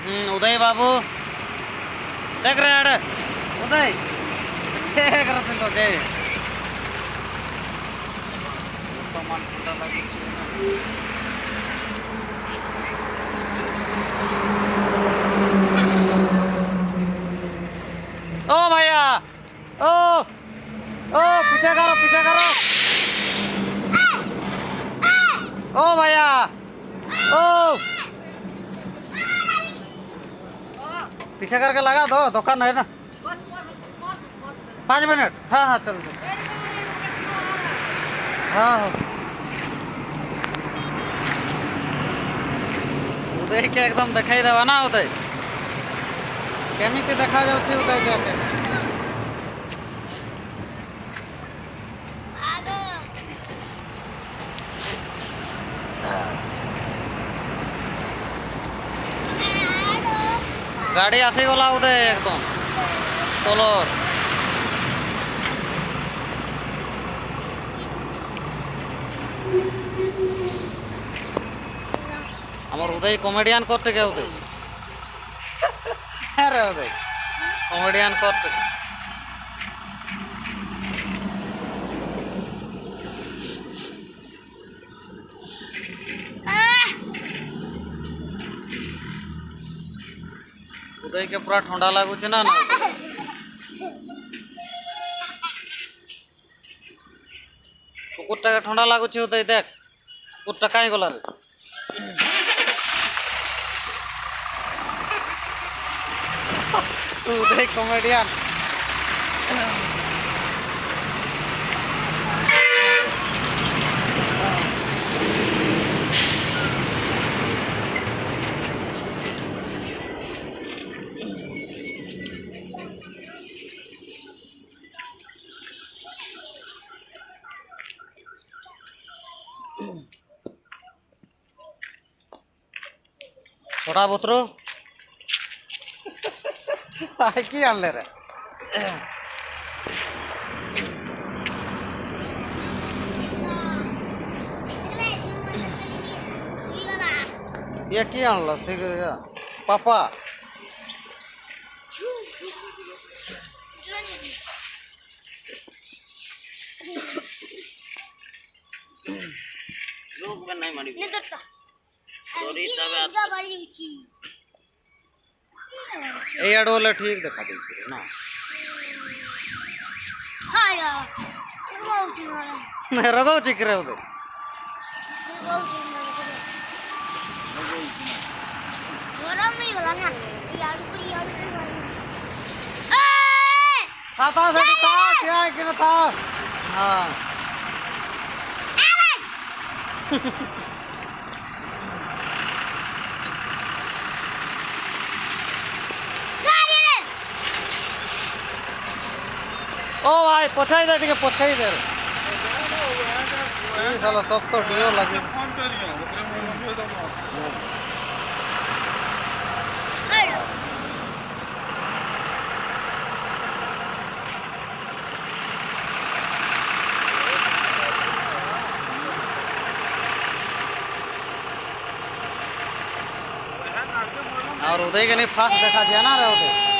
उदय बाबू देख रहे हैं उदय देख रहे थे जय ओ भैया ओ ओ पीछे करो ओ भैया ओ पीछे करके लगा दो दुकान है ना 5 मिनट हाँ हाँ चल हाँ उदय के एकदम देखाई देवा ना उदय केमिति देखा जाउछि उदय देखे गाड़ी आसी गला उदय एकदम तलर আমার উদয় কমেডিয়ান করতে গে উদয় আরে উদয় কমেডিয়ান করতে उदय के पूरा ठंडा लगुच ना ना कुकुरटा के ठंडा लगुच उदय देख कुकुरटा कहीं गला रे उदय कॉमेडियन छोटा बुतरू की आनले रे ये की आनला सिगरेट पापा लोग नहीं मारी सॉरी এই আড়োলে ঠিক দেখা দিচ্ছে না হায়া রগাউছি করে ওদের গরমই হলো না था सेठी था क्या है कि ना था हाँ ओ भाई पछाई दे ठीक है पछाई दे साला सब तो डियो लगी और उदय के नहीं फास्ट देखा दिया ना रे उदय